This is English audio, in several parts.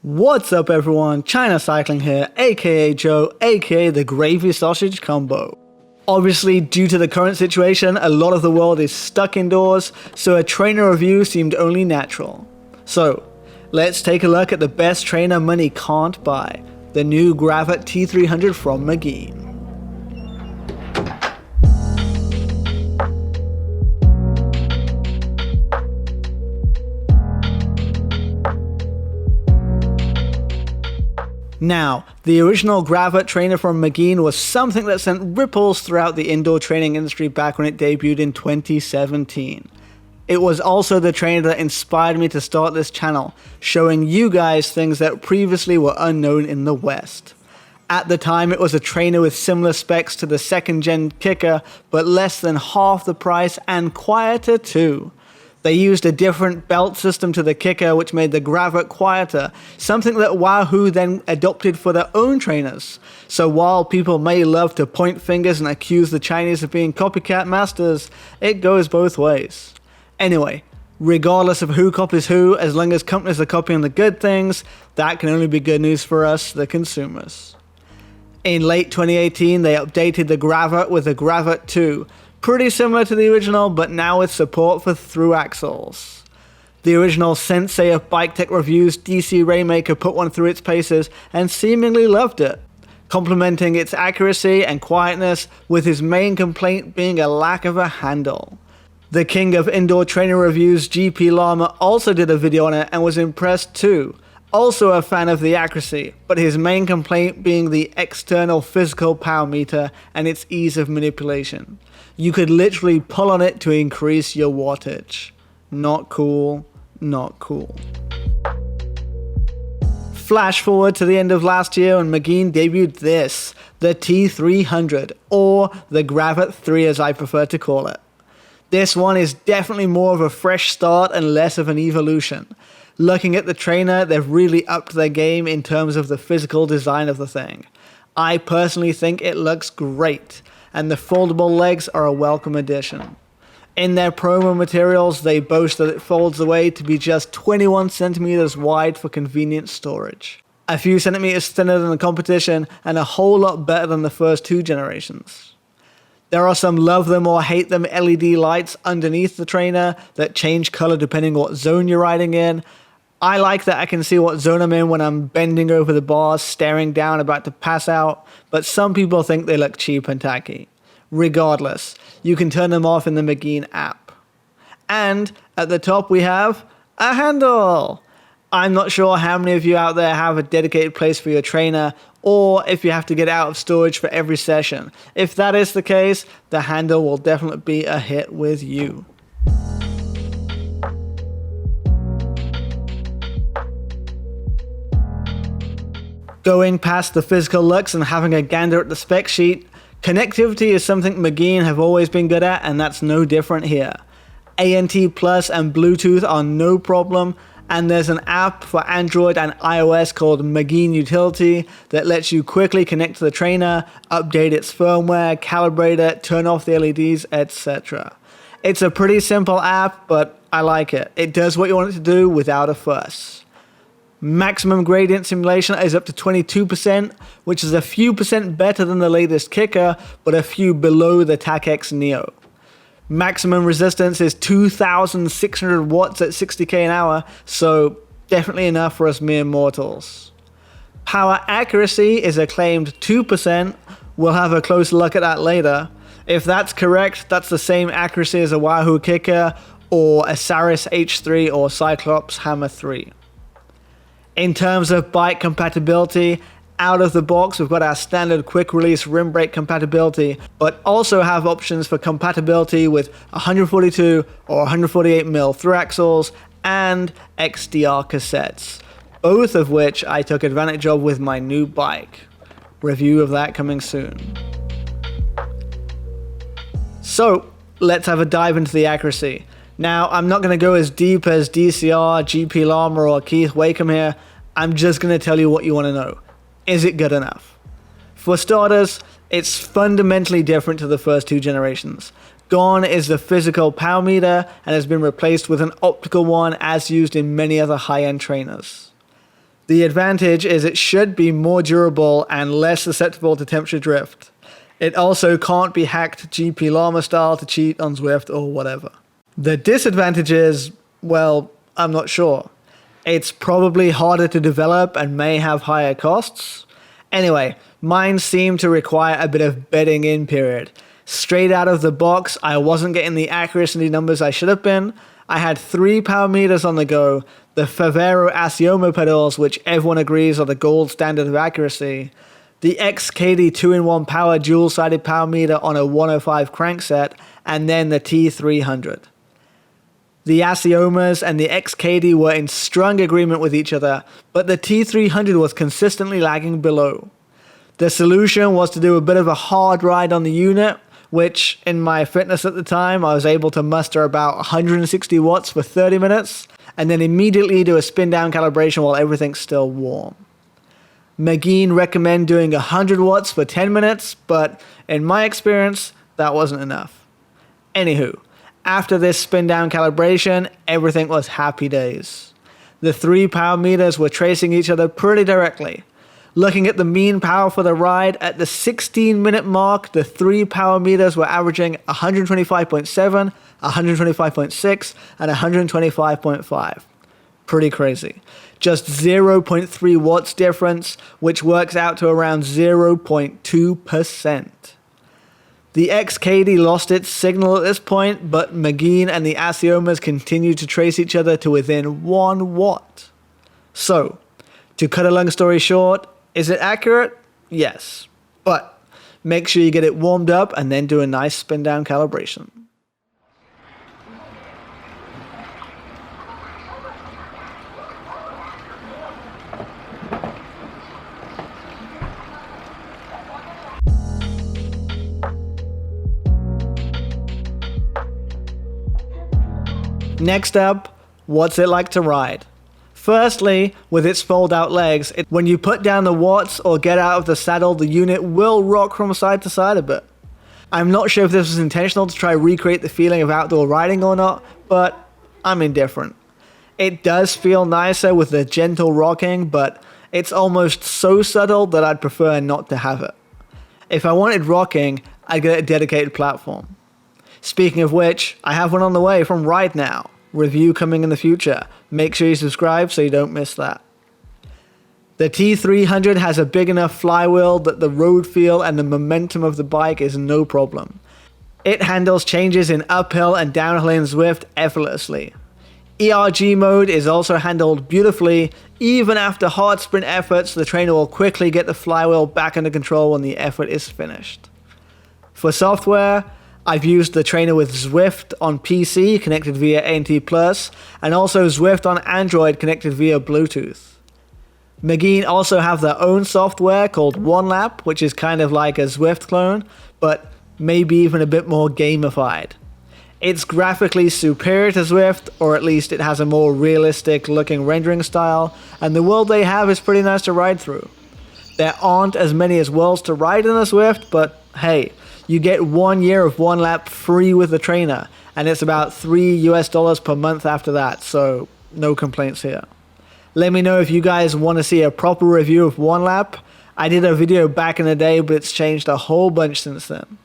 What's up everyone, China Cycling here, aka Joe, aka the Gravy Sausage Combo. Obviously, due to the current situation, a lot of the world is stuck indoors, so a trainer review seemed only natural. So, let's take a look at the best trainer money can't buy, the new Gravat T300 from Magene. Now, the original Gravat trainer from Magene was something that sent ripples throughout the indoor training industry back when it debuted in 2017. It was also the trainer that inspired me to start this channel, showing you guys things that previously were unknown in the West. At the time, it was a trainer with similar specs to the second gen kicker, but less than half the price and quieter too. They used a different belt system to the kicker, which made the Gravat quieter, something that Wahoo then adopted for their own trainers. So while people may love to point fingers and accuse the Chinese of being copycat masters, it goes both ways. Anyway, regardless of who copies who, as long as companies are copying the good things, that can only be good news for us, the consumers. In late 2018, they updated the Gravat with the Gravat 2, pretty similar to the original, but now with support for through axles. The original sensei of bike tech reviews, DC Rainmaker, put one through its paces and seemingly loved it, complimenting its accuracy and quietness, with his main complaint being a lack of a handle. The king of indoor trainer reviews, GP Llama, also did a video on it and was impressed too. Also a fan of the accuracy, but his main complaint being the external physical power meter and its ease of manipulation. You could literally pull on it to increase your wattage. Not cool, not cool. Flash forward to the end of last year when Magene debuted this, the T300, or the Gravat 3 as I prefer to call it. This one is definitely more of a fresh start and less of an evolution. Looking at the trainer, they've really upped their game in terms of the physical design of the thing. I personally think it looks great, and the foldable legs are a welcome addition. In their promo materials, they boast that it folds away to be just 21 centimeters wide for convenient storage. A few centimeters thinner than the competition, and a whole lot better than the first two generations. There are some love them or hate them LED lights underneath the trainer that change color depending on what zone you're riding in. I like that I can see what zone I'm in when I'm bending over the bars, staring down, about to pass out, but some people think they look cheap and tacky. Regardless, you can turn them off in the Magene app. And at the top we have a handle. I'm not sure how many of you out there have a dedicated place for your trainer, or if you have to get out of storage for every session. If that is the case, the handle will definitely be a hit with you. Going past the physical looks and having a gander at the spec sheet, connectivity is something Magene have always been good at, and that's no different here. ANT Plus and Bluetooth are no problem, and there's an app for Android and iOS called Magene Utility that lets you quickly connect to the trainer, update its firmware, calibrate it, turn off the LEDs, etc. It's a pretty simple app, but I like it. It does what you want it to do without a fuss. Maximum gradient simulation is up to 22%, which is a few percent better than the latest kicker, but a few below the TAC-X Neo. Maximum resistance is 2,600 watts at 60k an hour, so definitely enough for us mere mortals. Power accuracy is a claimed 2%, we'll have a closer look at that later. If that's correct, that's the same accuracy as a Wahoo kicker, or a Saris H3 or Cyclops Hammer 3. In terms of bike compatibility, out of the box we've got our standard quick release rim brake compatibility, but also have options for compatibility with 142 or 148mm through axles and XDR cassettes, both of which I took advantage of with my new bike. Review of that coming soon. So let's have a dive into the accuracy. Now, I'm not going to go as deep as DCR, GP Llama or Keith Wakeham here. I'm just going to tell you what you want to know. Is it good enough? For starters, it's fundamentally different to the first two generations. Gone is the physical power meter and has been replaced with an optical one as used in many other high-end trainers. The advantage is it should be more durable and less susceptible to temperature drift. It also can't be hacked GP Llama style to cheat on Zwift or whatever. The disadvantage is, well, I'm not sure. It's probably harder to develop and may have higher costs. Anyway, mine seemed to require a bit of bedding in period. Straight out of the box, I wasn't getting the accuracy numbers I should have been. I had 3 power meters on the go, the Favero Asioma pedals, which everyone agrees are the gold standard of accuracy, the XKD 2-in-1 power dual-sided power meter on a 105 crankset, and then the T300. The Asiomas and the XKD were in strong agreement with each other, but the T300 was consistently lagging below. The solution was to do a bit of a hard ride on the unit, which, in my fitness at the time, I was able to muster about 160 watts for 30 minutes, and then immediately do a spin-down calibration while everything's still warm. Magene recommend doing 100 watts for 10 minutes, but in my experience, that wasn't enough. Anywho, after this spin-down calibration, everything was happy days. The 3 power meters were tracing each other pretty directly. Looking at the mean power for the ride, at the 16-minute mark, the 3 power meters were averaging 125.7, 125.6, and 125.5. Pretty crazy. Just 0.3 watts difference, which works out to around 0.2%. The XKD lost its signal at this point, but Magene and the Asiomas continued to trace each other to within 1 watt. So, to cut a long story short, is it accurate? Yes. But make sure you get it warmed up and then do a nice spin down calibration. Next up, what's it like to ride? Firstly, with its fold-out legs, when you put down the watts or get out of the saddle, the unit will rock from side to side a bit. I'm not sure if this was intentional to try to recreate the feeling of outdoor riding or not, but I'm indifferent. It does feel nicer with the gentle rocking, but it's almost so subtle that I'd prefer not to have it. If I wanted rocking, I'd get a dedicated platform. Speaking of which, I have one on the way from Ride Now. Review coming in the future. Make sure you subscribe so you don't miss that. The T300 has a big enough flywheel that the road feel and the momentum of the bike is no problem. It handles changes in uphill and downhill in Zwift effortlessly. ERG mode is also handled beautifully. Even after hard sprint efforts, the trainer will quickly get the flywheel back under control when the effort is finished. For software, I've used the trainer with Zwift on PC connected via ANT+, and also Zwift on Android connected via Bluetooth. Magene also have their own software called OneLap, which is kind of like a Zwift clone, but maybe even a bit more gamified. It's graphically superior to Zwift, or at least it has a more realistic looking rendering style, and the world they have is pretty nice to ride through. There aren't as many as worlds to ride in a Zwift, but hey, you get 1 year of OneLap free with the trainer, and it's about $3 per month after that, so no complaints here. Let me know if you guys want to see a proper review of OneLap. I did a video back in the day, but it's changed a whole bunch since then.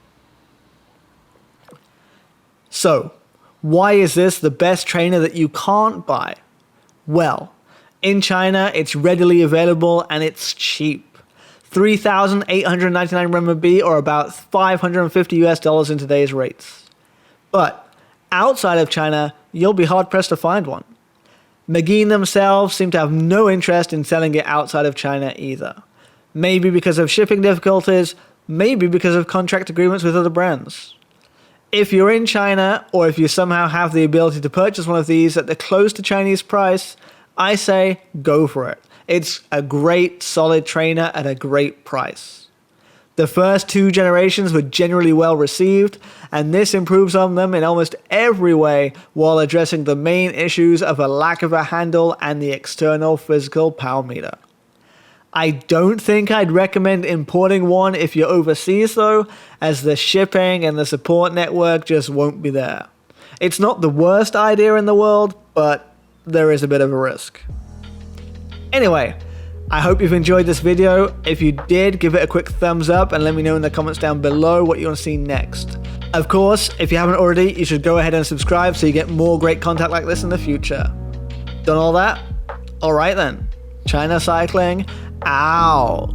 So, why is this the best trainer that you can't buy? Well, in China, it's readily available and it's cheap. 3,899 RMB, or about $550 in today's rates. But outside of China, you'll be hard pressed to find one. Magene themselves seem to have no interest in selling it outside of China either. Maybe because of shipping difficulties, maybe because of contract agreements with other brands. If you're in China, or if you somehow have the ability to purchase one of these at the close to Chinese price, I say go for it. It's a great, solid trainer at a great price. The first 2 generations were generally well received, and this improves on them in almost every way while addressing the main issues of a lack of a handle and the external physical power meter. I don't think I'd recommend importing one if you're overseas though, as the shipping and the support network just won't be there. It's not the worst idea in the world, but there is a bit of a risk. Anyway, I hope you've enjoyed this video. If you did, give it a quick thumbs up and let me know in the comments down below what you want to see next. Of course, if you haven't already, you should go ahead and subscribe so you get more great content like this in the future. Done all that? Alright then. China Cycling out.